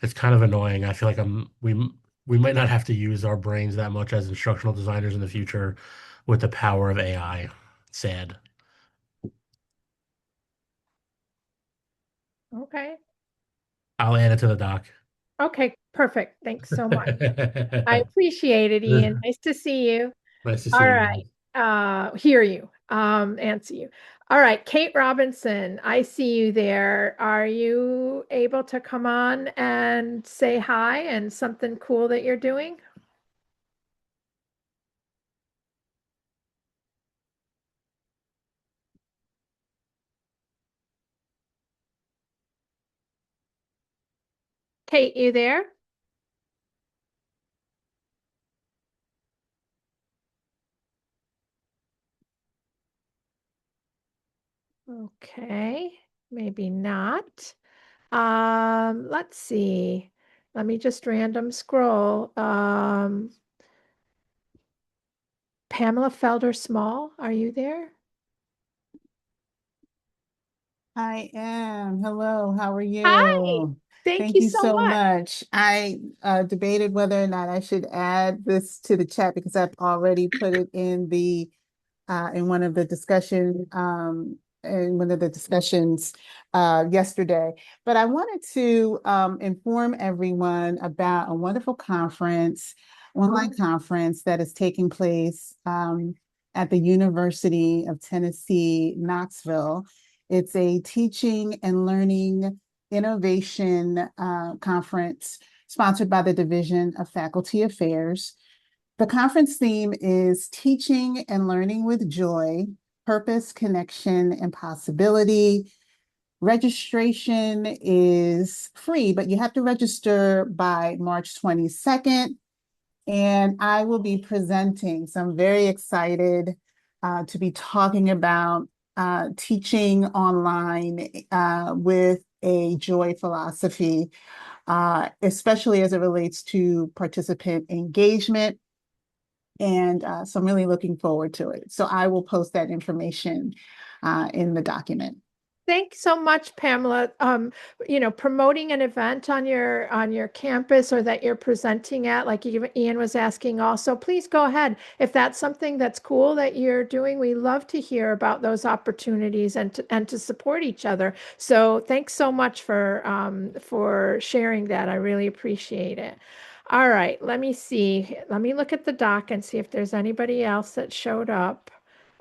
It's kind of annoying. I feel like we might not have to use our brains that much as instructional designers in the future with the power of AI. Sad. Okay. I'll add it to the doc. Okay, perfect. Thanks so much. I appreciate it, Ian. Nice to see you. Nice to All see you. right. Hear you. Answer you. All right, Kate Robinson, I see you there. Are you able to come on and say hi and something cool that you're doing? Kate, you there? Okay, maybe not. Let's see. Let me just random scroll. Pamela Felder Small, are you there? I am. Hello, how are Hi, you? thank Thank you you so so much. much. I debated whether or not I should add this to the chat because I've already put it in one of the discussions yesterday. But I wanted to inform everyone about a wonderful online conference that is taking place at the University of Tennessee, Knoxville. It's a teaching and learning innovation conference sponsored by the Division of Faculty Affairs. The conference theme is Teaching and Learning with Joy, Purpose, Connection, and Possibility. Registration is free, but you have to register by March 22nd. And I will be presenting. So I'm very excited to be talking about teaching online with a joy philosophy, especially as it relates to participant engagement. And so I'm really looking forward to it. So I will post that information in the document. Thanks so much, Pamela. Promoting an event on your campus or that you're presenting at, like Ian was asking also, please go ahead. If that's something that's cool that you're doing, we love to hear about those opportunities and to support each other. So thanks so much for sharing that. I really appreciate it. All right, let me see. Let me look at the doc and see if there's anybody else that showed up.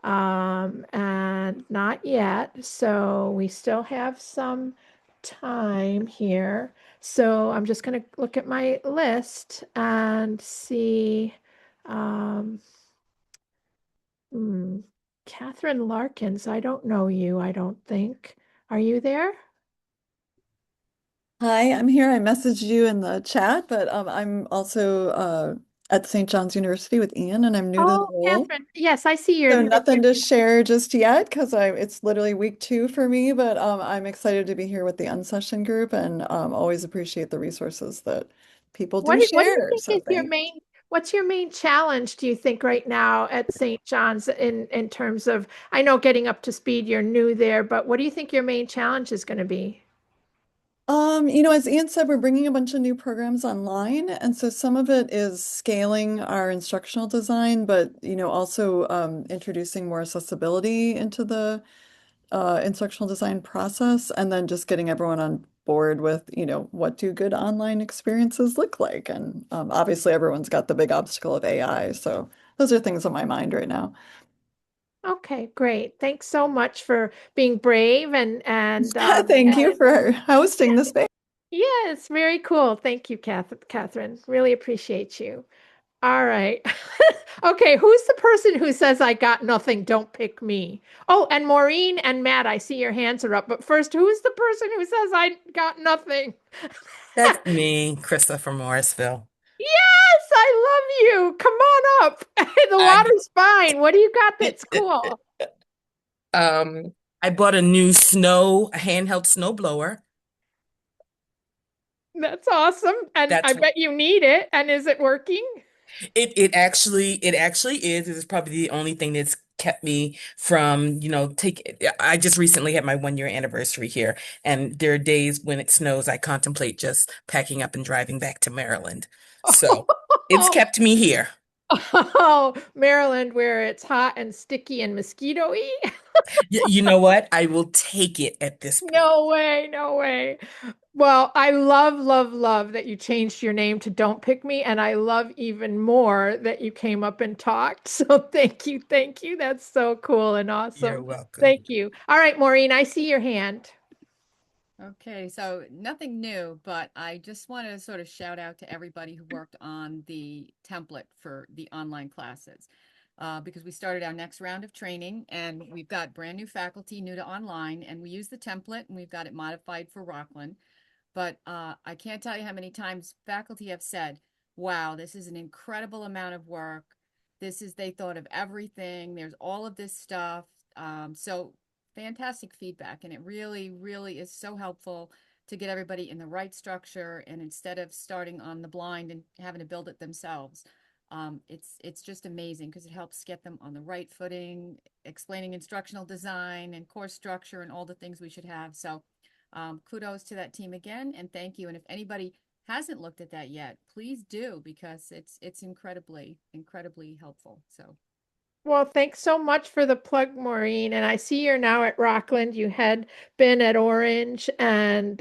And not yet. So we still have some time here. So I'm just going to look at my list and see. Um, hmm, Catherine Larkins, I don't know you, I don't think. Are you there? Hi, I'm here. I messaged you in the chat, but I'm also at St. John's University with Ian, and I'm new to the Oh, role. Catherine. Yes, I see your So name. nothing to share just yet because it's literally week 2 for me, but I'm excited to be here with the Unsession group and always appreciate the resources that people do What do you share. think So is your thanks. what's your main challenge, do you think, right now at St. John's in terms of, I know getting up to speed, you're new there, but what do you think your main challenge is going to be? As Ian said, we're bringing a bunch of new programs online, and so some of it is scaling our instructional design, but also introducing more accessibility into the instructional design process, and then just getting everyone on board with, what do good online experiences look like? And obviously, everyone's got the big obstacle of AI, so those are things on my mind right now. Okay, great. Thanks so much for being brave Thank you for hosting this space. yes, very cool. Thank you, Catherine. Really appreciate you. All right. Okay, who's the person who says I got nothing? Don't pick me. Oh, and Maureen and Matt, I see your hands are up. But first, who's the person who says I got nothing? That's me, Krista from Morrisville. Yes, I love you. Come on up. The I water's fine. What do you got that's cool? um I bought a new a handheld snow blower. That's awesome. And I That's bet you need it. And is it working? it actually is. It is probably the only thing that's kept me from, take I just recently had my 1 year anniversary here, and there are days when it snows I contemplate just packing up and driving back to Maryland. So it's kept me here. Oh, Maryland, where it's hot and sticky and mosquito-y. You know what? I will take it at this point. No way, no way. Well, I love, love, love that you changed your name to Don't Pick Me, and I love even more that you came up and talked. So thank you, thank you. That's so cool and You're awesome. welcome. Thank you. All right, Maureen, I see your hand. Okay, so nothing new, but I just want to sort of shout out to everybody who worked on the template for the online classes. Because we started our next round of training and we've got brand new faculty new to online, and we use the template and we've got it modified for Rockland. But I can't tell you how many times faculty have said, wow, this is an incredible amount of work. They thought of everything. There's all of this stuff. So fantastic feedback. And it really, really is so helpful to get everybody in the right structure. And instead of starting on the blind and having to build it themselves, it's just amazing because it helps get them on the right footing, explaining instructional design and course structure and all the things we should have. So kudos to that team again, and thank you. And if anybody hasn't looked at that yet, please do, because it's incredibly, incredibly helpful. So Well, thanks so much for the plug, Maureen. And I see you're now at Rockland. You had been at Orange, and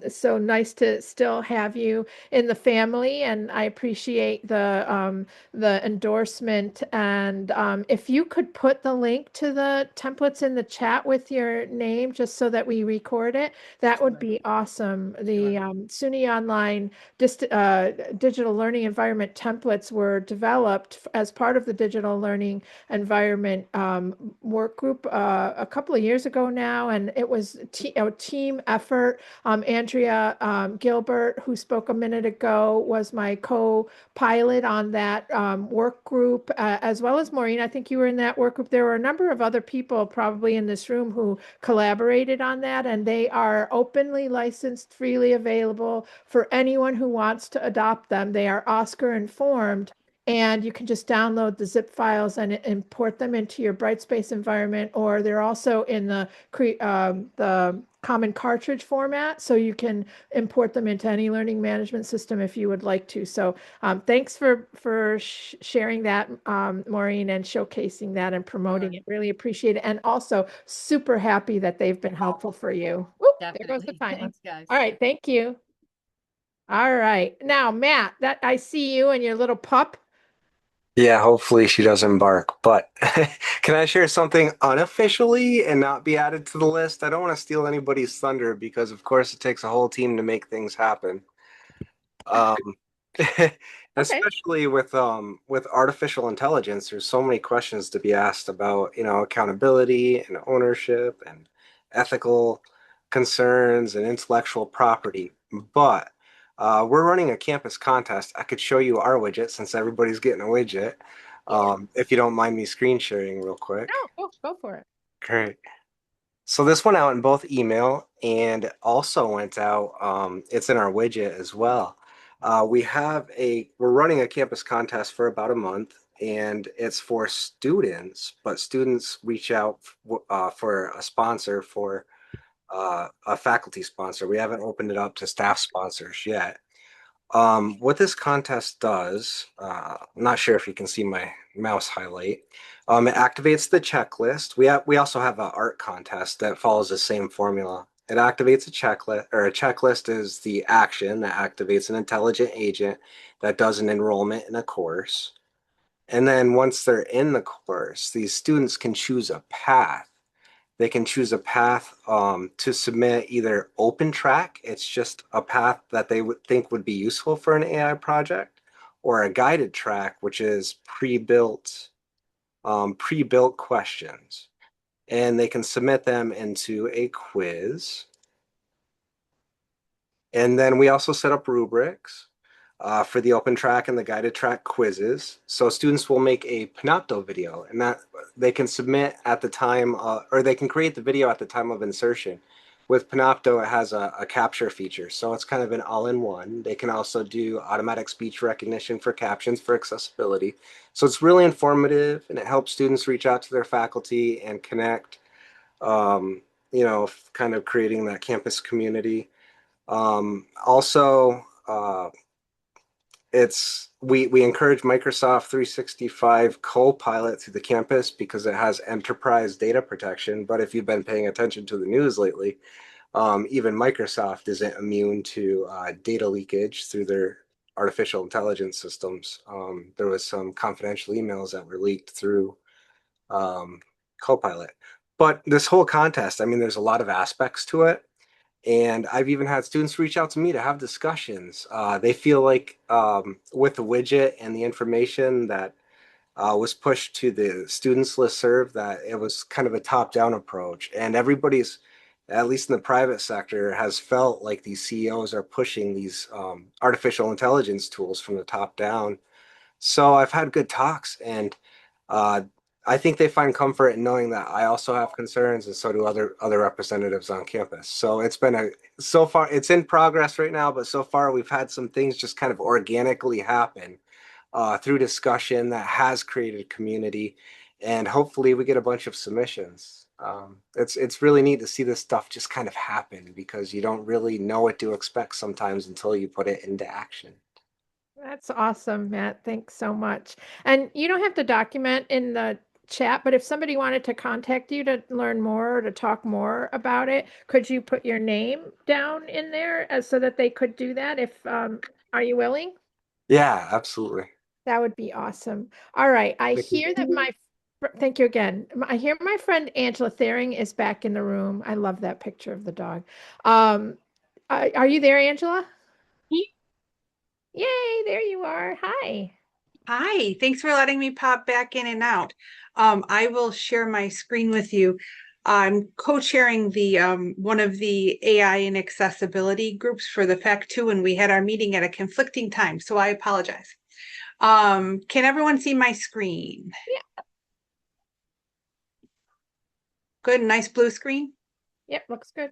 so nice to still have you in the family. And I appreciate the endorsement. And if you could put the link to the templates in the chat with your name, just so that we record it, that would be awesome. The SUNY Online digital learning environment templates were developed as part of the digital learning environment work group a couple of years ago now, and it was a team effort. Andrea Gilbert, who spoke a minute ago, was my co-pilot on that work group, as well as Maureen. I think you were in that work group. There were a number of other people probably in this room who collaborated on that, and they are openly licensed, freely available for anyone who wants to adopt them. They are Oscar informed, and you can just download the zip files and import them into your Brightspace environment, or they're also in the common cartridge format, so you can import them into any learning management system if you would like to. So thanks for sharing that, Maureen, and showcasing that and promoting it. Really appreciate it, and also super happy that they've been helpful for you. Whoop, there goes the definitely. timer. Thanks, guys. All right, thank you. All right, now Matt, that I see you and your little pup. Yeah, hopefully she doesn't bark. But can I share something unofficially and not be added to the list? I don't want to steal anybody's thunder because, of course, it takes a whole team to make things happen. Um, especially with artificial intelligence, there's so many questions to be asked about, accountability and ownership and ethical concerns and intellectual property. But we're running a campus contest. I could show you our widget since everybody's getting a widget. If you don't mind me screen sharing real quick. No, go for it. Great. So this went out in both email and also went out, it's in our widget as well. We're running a campus contest for about a month, and it's for students, but students reach out for a sponsor, for a faculty sponsor. We haven't opened it up to staff sponsors yet. What this contest does, I'm not sure if you can see my mouse highlight. It activates the checklist. We also have an art contest that follows the same formula. It activates a checklist, or a checklist is the action that activates an intelligent agent that does an enrollment in a course. And then once they're in the course, these students can choose a path. They can choose a path to submit either open track. It's just a path that they would think would be useful for an AI project, or a guided track, which is pre-built questions. And they can submit them into a quiz. And then we also set up rubrics for the open track and the guided track quizzes. So students will make a Panopto video, and that they can submit at the time, or they can create the video at the time of insertion. With Panopto, it has a capture feature, so it's kind of an all-in-one. They can also do automatic speech recognition for captions for accessibility. So it's really informative, and it helps students reach out to their faculty and connect, you know, kind of creating that campus community. Also, we encourage Microsoft 365 Copilot through the campus because it has enterprise data protection. But if you've been paying attention to the news lately, even Microsoft isn't immune to data leakage through their artificial intelligence systems. There was some confidential emails that were leaked through Copilot. But this whole contest, I mean, there's a lot of aspects to it. And I've even had students reach out to me to have discussions. They feel like with the widget and the information that was pushed to the students listserv, that it was kind of a top-down approach. And everybody's, at least in the private sector, has felt like these CEOs are pushing these artificial intelligence tools from the top down. So I've had good talks, and I think they find comfort in knowing that I also have concerns, and so do other representatives on campus. So it's been so far, it's in progress right now, but so far we've had some things just kind of organically happen through discussion that has created community, and hopefully we get a bunch of submissions. It's really neat to see this stuff just kind of happen, because you don't really know what to expect sometimes until you put it into action. That's awesome, Matt. Thanks so much. And you don't have to document in the chat, but if somebody wanted to contact you to learn more or to talk more about it, could you put your name down in there so that they could do that? If are you willing? Yeah, absolutely. That would be awesome. All right. I Thank you. hear that thank you again. I hear my friend Angela Thering is back in the room. I love that picture of the dog. Are you there, Angela? Yay, there you are. Hi. Hi, thanks for letting me pop back in and out. I will share my screen with you. I'm co-chairing the one of the AI and accessibility groups for the FAC2, and we had our meeting at a conflicting time, so I apologize. Can everyone see my screen? Yeah. Good, nice blue screen? Yep, looks good.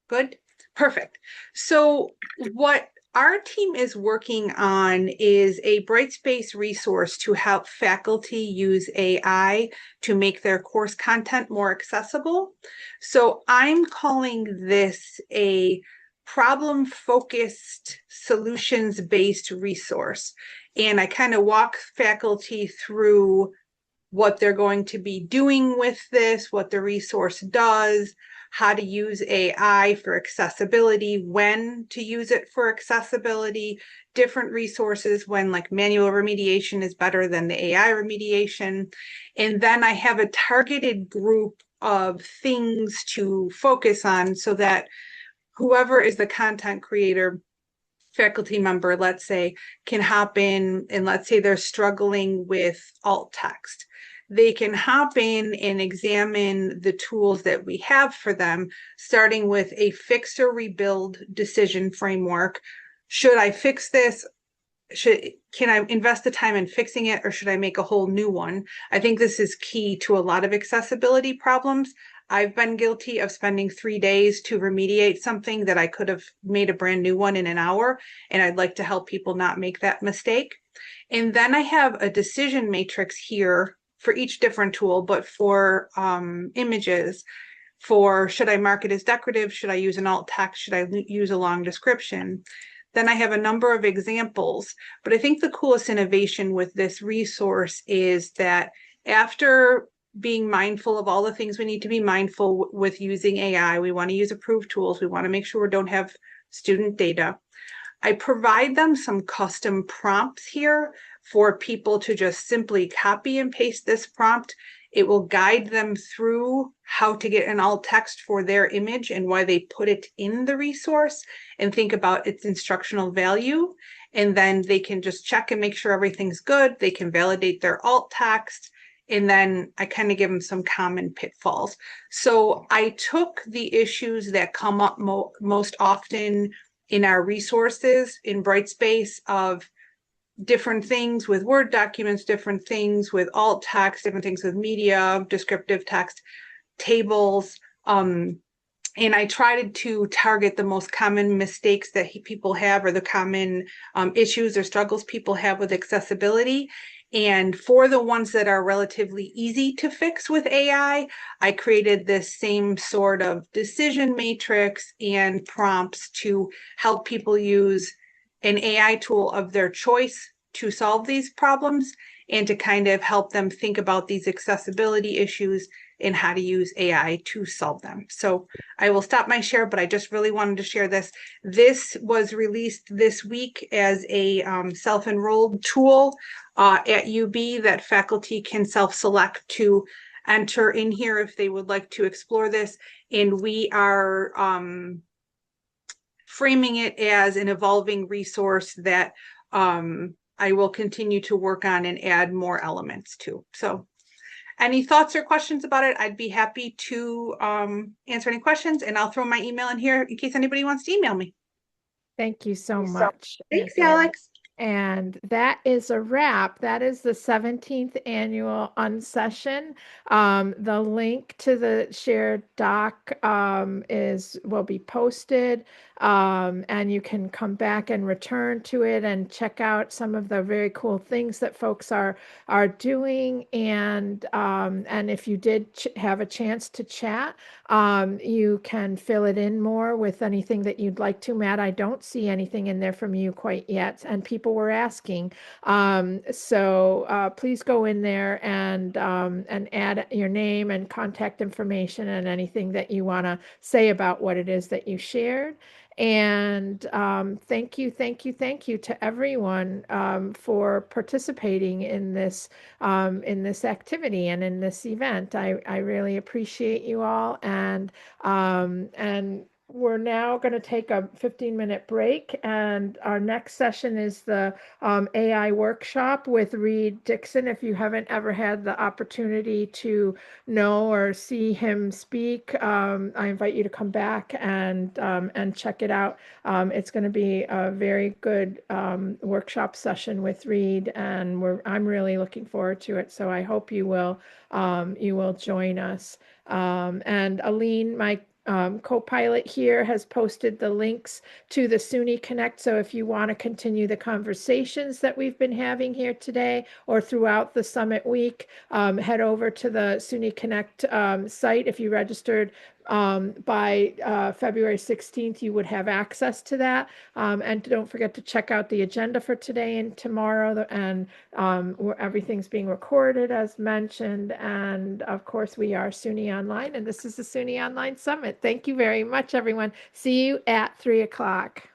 Good, perfect. So what our team is working on is a Brightspace resource to help faculty use AI to make their course content more accessible. So I'm calling this a problem-focused, solutions-based resource. And I kind of walk faculty through what they're going to be doing with this, what the resource does, how to use AI for accessibility, when to use it for accessibility, different resources when like manual remediation is better than the AI remediation. And then I have a targeted group of things to focus on so that whoever is the content creator, faculty member, let's say, can hop in and let's say they're struggling with alt text. They can hop in and examine the tools that we have for them, starting with a fix or rebuild decision framework. Should I fix this? Can I invest the time in fixing it, or should I make a whole new one? I think this is key to a lot of accessibility problems. I've been guilty of spending 3 days to remediate something that I could have made a brand new one in an hour, and I'd like to help people not make that mistake. And then I have a decision matrix here for each different tool, but for images, for should I mark it as decorative? Should I use an alt text? Should I use a long description? Then I have a number of examples, but I think the coolest innovation with this resource is that after being mindful of all the things we need to be mindful with using AI, we want to use approved tools. We want to make sure we don't have student data. I provide them some custom prompts here for people to just simply copy and paste this prompt It will guide them through how to get an alt text for their image and why they put it in the resource, and think about its instructional value. And then they can just check and make sure everything's good. They can validate their alt text. And then I kind of give them some common pitfalls. So I took the issues that come up most often in our resources in Brightspace of different things with Word documents, different things with alt text, different things with media, descriptive text, tables. And I tried to target the most common mistakes that people have, or the common issues or struggles people have with accessibility. And for the ones that are relatively easy to fix with AI, I created this same sort of decision matrix and prompts to help people use an AI tool of their choice to solve these problems, and to kind of help them think about these accessibility issues and how to use AI to solve them. So I will stop my share, but I just really wanted to share this. This was released this week as a self-enrolled tool at UB that faculty can self-select to enter in here if they would like to explore this. And we are framing it as an evolving resource that I will continue to work on and add more elements to. So any thoughts or questions about it? I'd be happy to answer any questions, and I'll throw my email in here in case anybody wants to email me. Thank you so much. Thanks, Alex. And that is a wrap. That is the 17th annual Unsession. The link to the shared doc will be posted, and you can come back and return to it and check out some of the very cool things that folks are doing. And if you did have a chance to chat, you can fill it in more with anything that you'd like to. Matt, I don't see anything in there from you quite yet, and people were asking. So please go in there and add your name and contact information and anything that you want to say about what it is that you shared. And thank you to everyone for participating in this activity and in this event. I really appreciate you all, and we're now going to take a 15-minute break, and our next session is the AI workshop with Reed Dixon. If you haven't ever had the opportunity to know or see him speak, I invite you to come back and check it out. It's going to be a very good workshop session with Reed, and I'm really looking forward to it. So I hope you will join us. And Aline, my co-pilot here, has posted the links to the SUNY Connect. So if you want to continue the conversations that we've been having here today or throughout the summit week, head over to the SUNY Connect site. If you registered by February 16th, you would have access to that. And don't forget to check out the agenda for today and tomorrow, and where everything's being recorded as mentioned. And of course, we are SUNY Online, and this is the SUNY Online Summit. Thank you very much, everyone. See you at 3 o'clock.